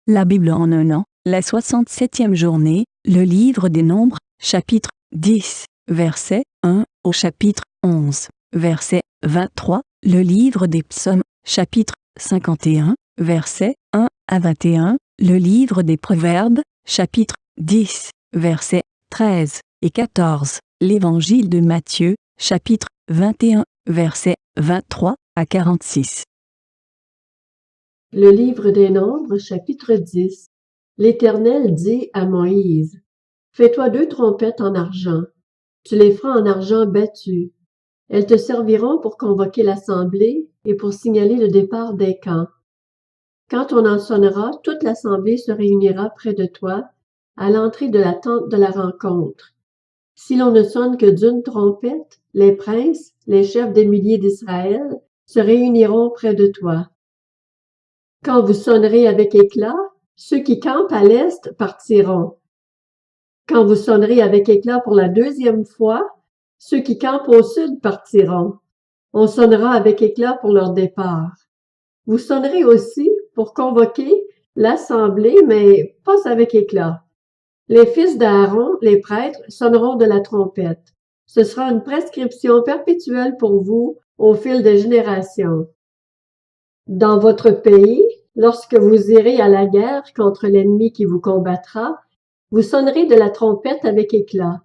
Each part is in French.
La Bible en un an, la 67e journée, le livre des Nombres, chapitre 10, verset 1 au chapitre 11, verset 23, le livre des Psaumes, chapitre 51, verset 1 à 21, le livre des Proverbes, chapitre 10, versets 13 et 14, l'évangile de Matthieu, chapitre 21, versets 23 à 46. Le livre des Nombres, chapitre 10. L'Éternel dit à Moïse, « Fais-toi 2 trompettes en argent. Tu les feras en argent battu. Elles te serviront pour convoquer l'assemblée et pour signaler le départ des camps. Quand on en sonnera, toute l'assemblée se réunira près de toi, à l'entrée de la tente de la rencontre. Si l'on ne sonne que d'une trompette, les princes, les chefs des milliers d'Israël, se réuniront près de toi. Quand vous sonnerez avec éclat, ceux qui campent à l'est partiront. Quand vous sonnerez avec éclat pour la 2e fois, ceux qui campent au sud partiront. On sonnera avec éclat pour leur départ. Vous sonnerez aussi pour convoquer l'assemblée, mais pas avec éclat. Les fils d'Aaron, les prêtres, sonneront de la trompette. Ce sera une prescription perpétuelle pour vous au fil des générations. Dans votre pays, lorsque vous irez à la guerre contre l'ennemi qui vous combattra, vous sonnerez de la trompette avec éclat.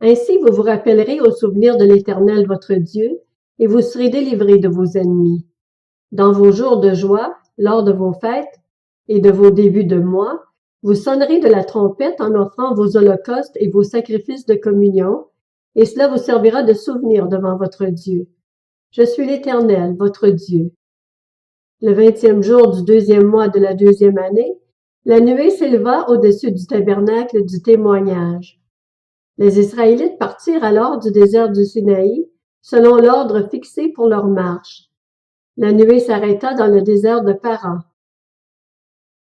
Ainsi vous vous rappellerez au souvenir de l'Éternel votre Dieu, et vous serez délivrés de vos ennemis. Dans vos jours de joie, lors de vos fêtes et de vos débuts de mois, vous sonnerez de la trompette en offrant vos holocaustes et vos sacrifices de communion, et cela vous servira de souvenir devant votre Dieu. Je suis l'Éternel, votre Dieu. Le 20e jour du 2e mois de la 2e année, la nuée s'éleva au-dessus du tabernacle du témoignage. Les Israélites partirent alors du désert du Sinaï, selon l'ordre fixé pour leur marche. La nuée s'arrêta dans le désert de Paran.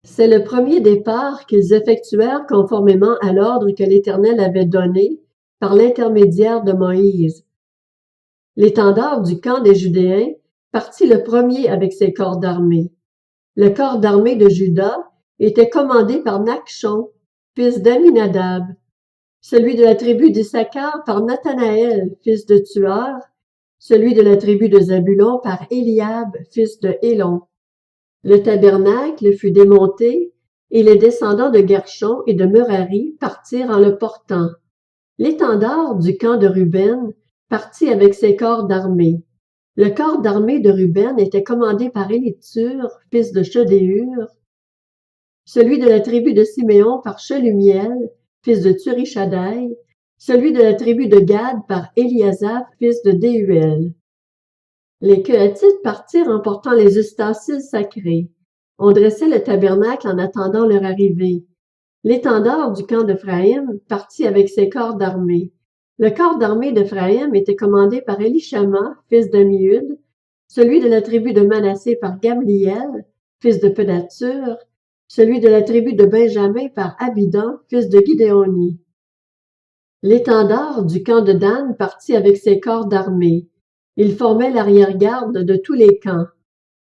C'est le premier départ qu'ils effectuèrent conformément à l'ordre que l'Éternel avait donné par l'intermédiaire de Moïse. L'étendard du camp des Judéens partit le premier avec ses corps d'armée. Le corps d'armée de Juda était commandé par Nachshon, fils d'Aminadab, celui de la tribu d'Issachar par Nathanaël, fils de Tuar, celui de la tribu de Zabulon par Éliab, fils de Hélon. Le tabernacle fut démonté, et les descendants de Gershon et de Merari partirent en le portant. L'étendard du camp de Ruben partit avec ses corps d'armée. Le corps d'armée de Ruben était commandé par Élitsur, fils de Shedéur, celui de la tribu de Siméon par Shelumiel, fils de Tsurishaddaï, celui de la tribu de Gad par Éliasaph, fils de Déhuel. Les Kehathites partirent en portant les ustensiles sacrés. On dressait le tabernacle en attendant leur arrivée. L'étendard du camp d'Ephraïm partit avec ses corps d'armée. Le corps d'armée d'Ephraïm était commandé par Élishama, fils d'Ammiud, celui de la tribu de Manassé par Gamliel, fils de Pedatsur, celui de la tribu de Benjamin par Abidan, fils de Gidéoni. L'étendard du camp de Dan partit avec ses corps d'armée. Il formait l'arrière-garde de tous les camps.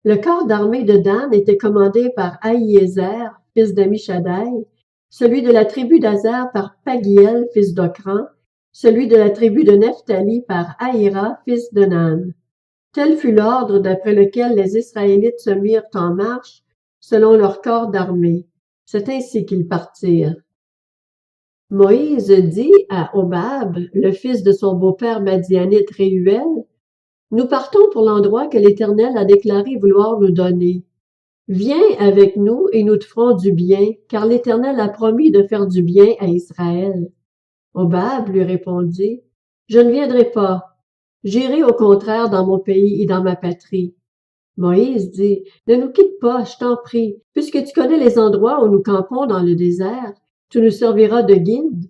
Le corps d'armée de Dan était commandé par Ahiézer, fils d'Amishadaï, celui de la tribu d'Azer par Pagiel, fils d'Ocran, celui de la tribu de Nephtali par Ahira, fils de Nan. Tel fut l'ordre d'après lequel les Israélites se mirent en marche, selon leur corps d'armée. C'est ainsi qu'ils partirent. Moïse dit à Hobab, le fils de son beau-père madianite Réhuel, « Nous partons pour l'endroit que l'Éternel a déclaré vouloir nous donner. Viens avec nous et nous te ferons du bien, car l'Éternel a promis de faire du bien à Israël. » Hobab lui répondit, « Je ne viendrai pas. J'irai au contraire dans mon pays et dans ma patrie. » Moïse dit, « Ne nous quitte pas, je t'en prie, puisque tu connais les endroits où nous campons dans le désert, tu nous serviras de guide.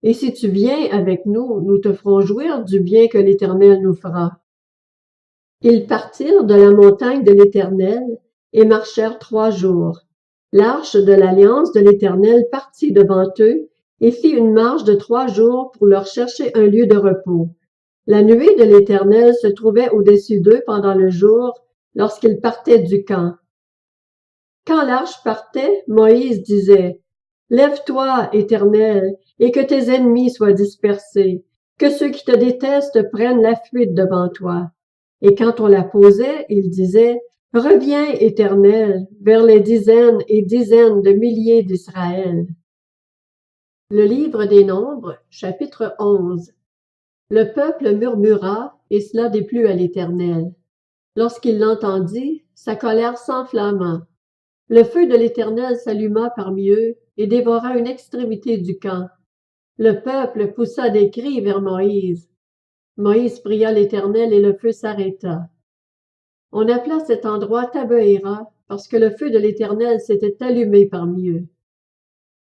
Et si tu viens avec nous, nous te ferons jouir du bien que l'Éternel nous fera. » Ils partirent de la montagne de l'Éternel et marchèrent 3 jours. L'arche de l'alliance de l'Éternel partit devant eux et fit une marche de 3 jours pour leur chercher un lieu de repos. La nuée de l'Éternel se trouvait au-dessus d'eux pendant le jour lorsqu'ils partaient du camp. Quand l'arche partait, Moïse disait, « Lève-toi, Éternel, et que tes ennemis soient dispersés, que ceux qui te détestent prennent la fuite devant toi. » Et quand on la posait, il disait, « Reviens, Éternel, vers les dizaines et dizaines de milliers d'Israël. » Le livre des Nombres, chapitre 11. Le peuple murmura, et cela déplut à l'Éternel. Lorsqu'il l'entendit, sa colère s'enflamma. Le feu de l'Éternel s'alluma parmi eux et dévora une extrémité du camp. Le peuple poussa des cris vers Moïse. Moïse pria l'Éternel et le feu s'arrêta. On appela cet endroit Tabehéra parce que le feu de l'Éternel s'était allumé parmi eux.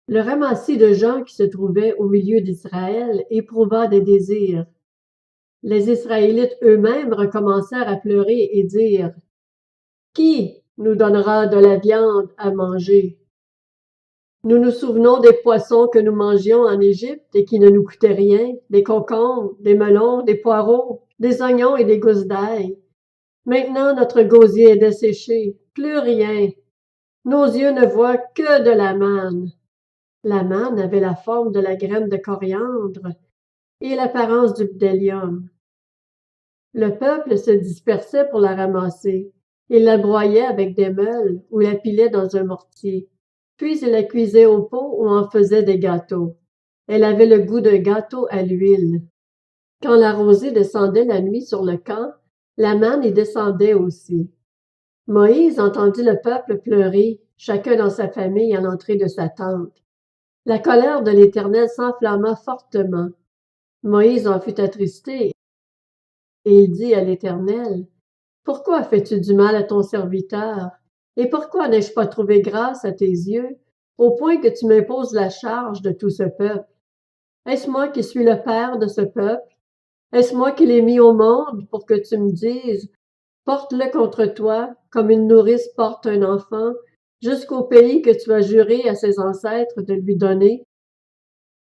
Le ramassis de gens qui se trouvaient au milieu d'Israël éprouva des désirs. Les Israélites eux-mêmes recommencèrent à pleurer et dire, « Qui nous donnera de la viande à manger? Nous nous souvenons des poissons que nous mangions en Égypte et qui ne nous coûtaient rien, des concombres, des melons, des poireaux, des oignons et des gousses d'ail. Maintenant notre gosier est desséché, plus rien. Nos yeux ne voient que de la manne. » La manne avait la forme de la graine de coriandre et l'apparence du bdellium. Le peuple se dispersait pour la ramasser. Il la broyait avec des meules ou la pilait dans un mortier. Puis il la cuisait au pot ou en faisait des gâteaux. Elle avait le goût d'un gâteau à l'huile. Quand la rosée descendait la nuit sur le camp, la manne y descendait aussi. Moïse entendit le peuple pleurer, chacun dans sa famille à l'entrée de sa tente. La colère de l'Éternel s'enflamma fortement. Moïse en fut attristé, et il dit à l'Éternel, « Pourquoi fais-tu du mal à ton serviteur? Et pourquoi n'ai-je pas trouvé grâce à tes yeux, au point que tu m'imposes la charge de tout ce peuple? Est-ce moi qui suis le père de ce peuple? Est-ce moi qui l'ai mis au monde pour que tu me dises, porte-le contre toi, comme une nourrice porte un enfant, jusqu'au pays que tu as juré à ses ancêtres de lui donner?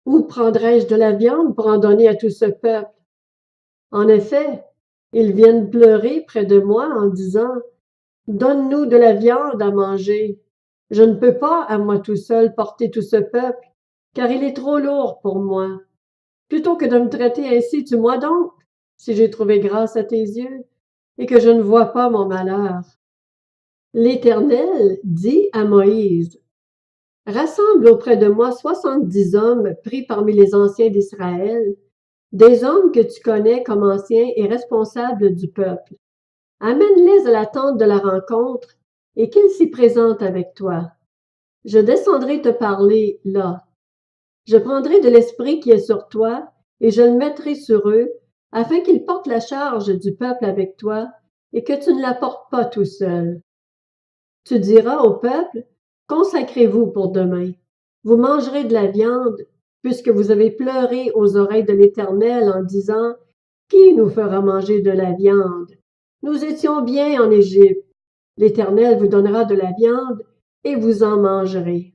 Où prendrais-je de la viande pour en donner à tout ce peuple? En effet, ils viennent pleurer près de moi en disant, « Donne-nous de la viande à manger. » Je ne peux pas, à moi tout seul, porter tout ce peuple, car il est trop lourd pour moi. Plutôt que de me traiter ainsi, tue-moi donc, si j'ai trouvé grâce à tes yeux, et que je ne vois pas mon malheur. L'Éternel dit à Moïse, « Rassemble auprès de moi 70 hommes pris parmi les anciens d'Israël, des hommes que tu connais comme anciens et responsables du peuple. Amène-les à la tente de la rencontre et qu'ils s'y présentent avec toi. Je descendrai te parler là. Je prendrai de l'esprit qui est sur toi et je le mettrai sur eux, afin qu'ils portent la charge du peuple avec toi et que tu ne la portes pas tout seul. Tu diras au peuple, consacrez-vous pour demain. Vous mangerez de la viande, puisque vous avez pleuré aux oreilles de l'Éternel en disant, qui nous fera manger de la viande? Nous étions bien en Égypte. L'Éternel vous donnera de la viande et vous en mangerez.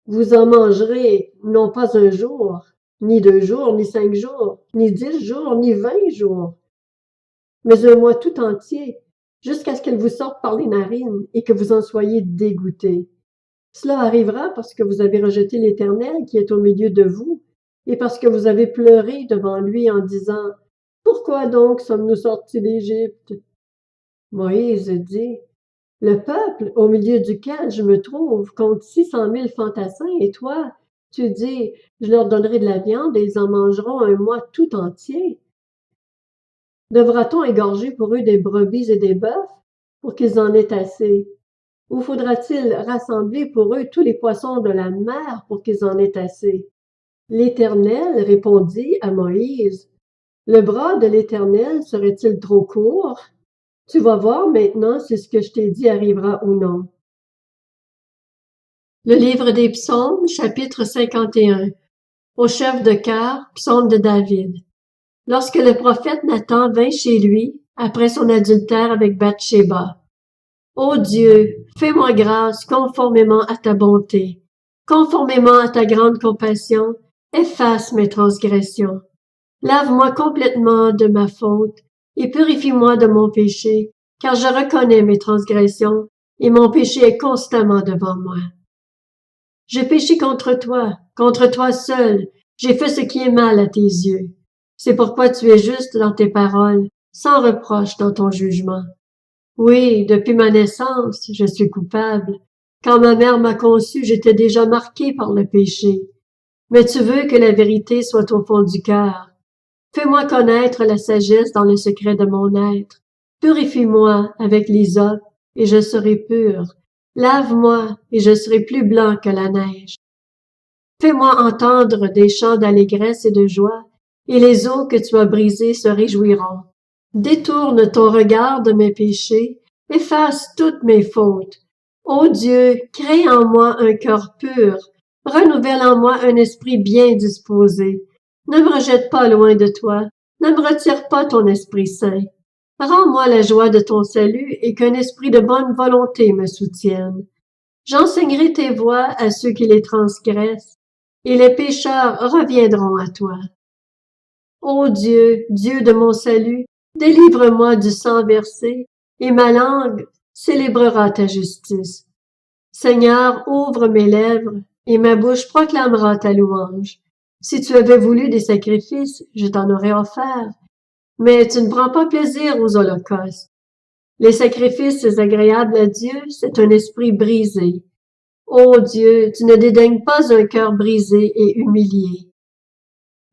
Vous en mangerez non pas un jour, ni 2 jours, ni 5 jours, ni 10 jours, ni 20 jours, mais un mois tout entier, jusqu'à ce qu'elle vous sorte par les narines et que vous en soyez dégoûtés. Cela arrivera parce que vous avez rejeté l'Éternel qui est au milieu de vous, et parce que vous avez pleuré devant lui en disant, « Pourquoi donc sommes-nous sortis d'Égypte? » Moïse dit, « Le peuple au milieu duquel je me trouve compte 600 000 fantassins, et toi, tu dis, je leur donnerai de la viande et ils en mangeront un mois tout entier. Devra-t-on égorger pour eux des brebis et des bœufs pour qu'ils en aient assez? Ou faudra-t-il rassembler pour eux tous les poissons de la mer pour qu'ils en aient assez? » L'Éternel répondit à Moïse, « Le bras de l'Éternel serait-il trop court? Tu vas voir maintenant si ce que je t'ai dit arrivera ou non. » Le livre des Psaumes, chapitre 51. Au chef de chœur, psaume de David. Lorsque le prophète Nathan vint chez lui, après son adultère avec Bathsheba. Ô Dieu, fais-moi grâce conformément à ta bonté, conformément à ta grande compassion, efface mes transgressions. Lave-moi complètement de ma faute et purifie-moi de mon péché, car je reconnais mes transgressions et mon péché est constamment devant moi. J'ai péché contre toi seul, j'ai fait ce qui est mal à tes yeux. C'est pourquoi tu es juste dans tes paroles, sans reproche dans ton jugement. Oui, depuis ma naissance, je suis coupable. Quand ma mère m'a conçu, j'étais déjà marqué par le péché. Mais tu veux que la vérité soit au fond du cœur. Fais-moi connaître la sagesse dans le secret de mon être. Purifie-moi avec l'hysope, et je serai pur. Lave-moi, et je serai plus blanc que la neige. Fais-moi entendre des chants d'allégresse et de joie, et les eaux que tu as brisées se réjouiront. Détourne ton regard de mes péchés, efface toutes mes fautes. Ô Dieu, crée en moi un cœur pur, renouvelle en moi un esprit bien disposé. Ne me rejette pas loin de toi, ne me retire pas ton Esprit Saint. Rends-moi la joie de ton salut et qu'un esprit de bonne volonté me soutienne. J'enseignerai tes voies à ceux qui les transgressent, et les pécheurs reviendront à toi. Ô Dieu, Dieu de mon salut, délivre-moi du sang versé, et ma langue célébrera ta justice. Seigneur, ouvre mes lèvres, et ma bouche proclamera ta louange. Si tu avais voulu des sacrifices, je t'en aurais offert, mais tu ne prends pas plaisir aux holocaustes. Les sacrifices agréables à Dieu, c'est un esprit brisé. Ô Dieu, tu ne dédaignes pas un cœur brisé et humilié.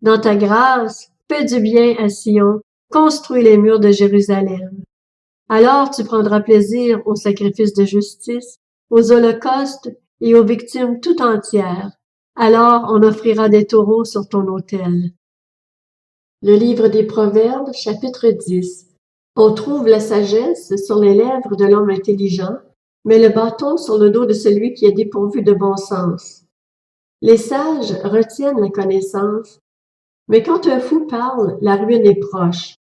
Dans ta grâce, fais du bien à Sion, construis les murs de Jérusalem. Alors tu prendras plaisir aux sacrifices de justice, aux holocaustes et aux victimes tout entières. Alors on offrira des taureaux sur ton autel. Le livre des Proverbes, chapitre 10. On trouve la sagesse sur les lèvres de l'homme intelligent, mais le bâton sur le dos de celui qui est dépourvu de bon sens. Les sages retiennent la connaissance, mais quand un fou parle, la ruine est proche.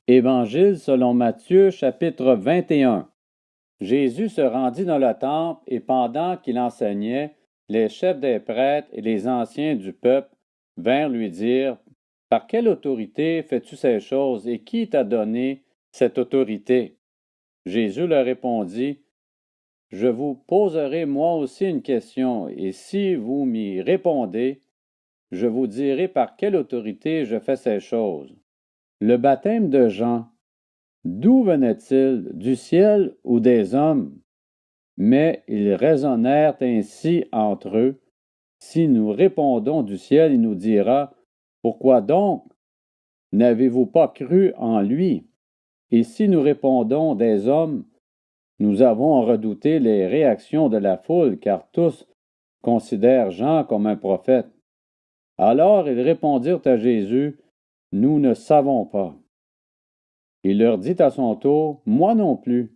Évangile selon Matthieu, chapitre 21. Jésus se rendit dans le temple et pendant qu'il enseignait, les chefs des prêtres et les anciens du peuple vinrent lui dire: « Par quelle autorité fais-tu ces choses et qui t'a donné cette autorité? » Jésus leur répondit: « Je vous poserai moi aussi une question, et si vous m'y répondez, je vous dirai par quelle autorité je fais ces choses. Le baptême de Jean, d'où venait-il, du ciel ou des hommes? » Mais ils raisonnèrent ainsi entre eux: si nous répondons du ciel, il nous dira: pourquoi donc n'avez-vous pas cru en lui? Et si nous répondons des hommes, nous avons redouté les réactions de la foule, car tous considèrent Jean comme un prophète. Alors ils répondirent à Jésus: nous ne savons pas. Il leur dit à son tour: moi non plus.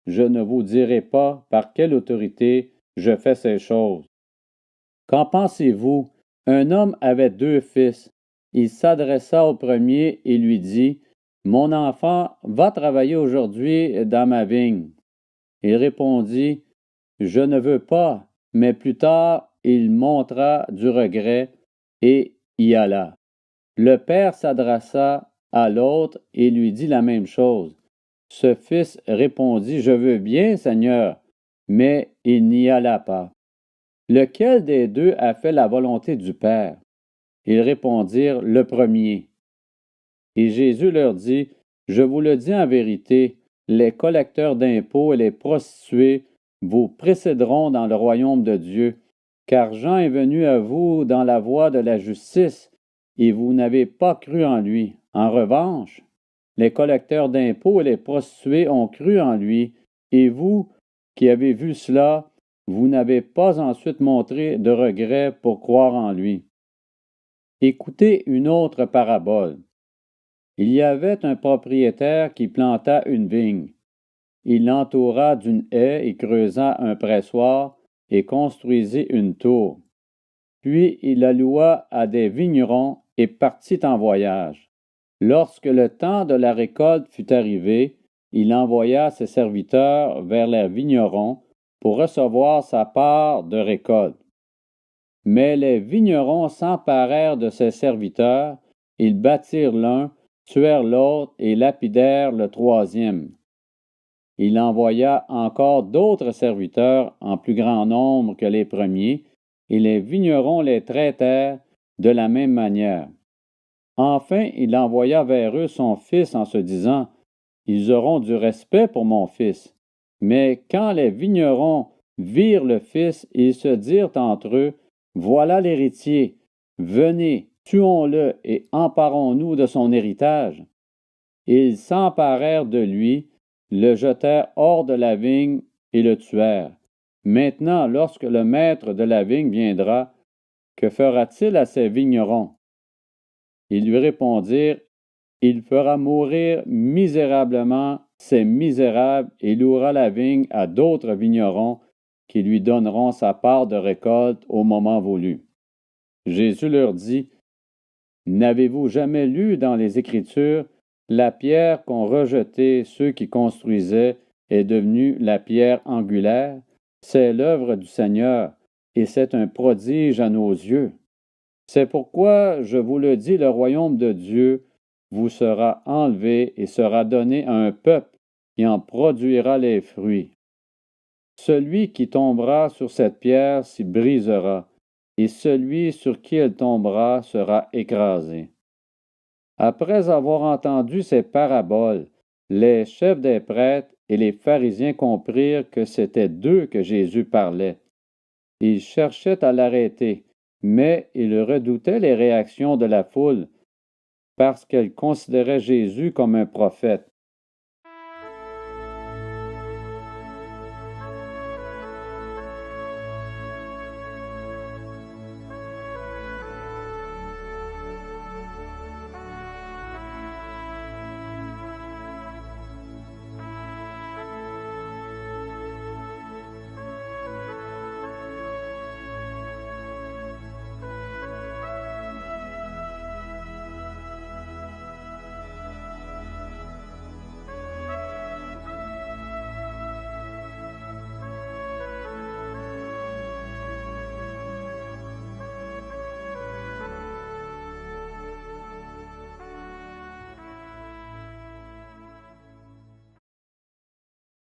Je ne vous dirai pas par quelle autorité je fais ces choses. Qu'en pensez-vous? Un homme avait 2 fils. Il s'adressa au premier et lui dit: mon enfant, va travailler aujourd'hui dans ma vigne. Il répondit: je ne veux pas. Mais plus tard, il montra du regret et y alla. Le père s'adressa à l'autre et lui dit la même chose. Ce fils répondit: je veux bien, Seigneur, mais il n'y alla pas. Lequel des deux a fait la volonté du Père? Ils répondirent: le premier. Et Jésus leur dit: je vous le dis en vérité, les collecteurs d'impôts et les prostituées vous précéderont dans le royaume de Dieu, car Jean est venu à vous dans la voie de la justice, et vous n'avez pas cru en lui. En revanche, les collecteurs d'impôts et les prostituées ont cru en lui, et vous, qui avez vu cela, vous n'avez pas ensuite montré de regret pour croire en lui. Écoutez une autre parabole. Il y avait un propriétaire qui planta une vigne. Il l'entoura d'une haie et creusa un pressoir et construisit une tour. Puis il la loua à des vignerons et partit en voyage. Lorsque le temps de la récolte fut arrivé, il envoya ses serviteurs vers les vignerons pour recevoir sa part de récolte. Mais les vignerons s'emparèrent de ses serviteurs, ils battirent l'un, tuèrent l'autre et lapidèrent le troisième. il envoya encore d'autres serviteurs en plus grand nombre que les premiers, et les vignerons les traitèrent de la même manière. Enfin, il envoya vers eux son fils en se disant, « Ils auront du respect pour mon fils. » Mais quand les vignerons virent le fils, ils se dirent entre eux, « Voilà l'héritier, venez, tuons-le et emparons-nous de son héritage. » Ils s'emparèrent de lui, le jetèrent hors de la vigne et le tuèrent. Maintenant, lorsque le maître de la vigne viendra, que fera-t-il à ces vignerons? Ils lui répondirent, il fera mourir misérablement ces misérables et louera la vigne à d'autres vignerons qui lui donneront sa part de récolte au moment voulu. Jésus leur dit, n'avez-vous jamais lu dans les Écritures, la pierre qu'ont rejetée ceux qui construisaient est devenue la pierre angulaire? C'est l'œuvre du Seigneur, et c'est un prodige à nos yeux. C'est pourquoi, je vous le dis, le royaume de Dieu vous sera enlevé et sera donné à un peuple qui en produira les fruits. Celui qui tombera sur cette pierre s'y brisera, et celui sur qui elle tombera sera écrasé. Après avoir entendu ces paraboles, les chefs des prêtres et les pharisiens comprirent que c'était d'eux que Jésus parlait. Ils cherchaient à l'arrêter, mais ils redoutaient les réactions de la foule parce qu'elle considérait Jésus comme un prophète.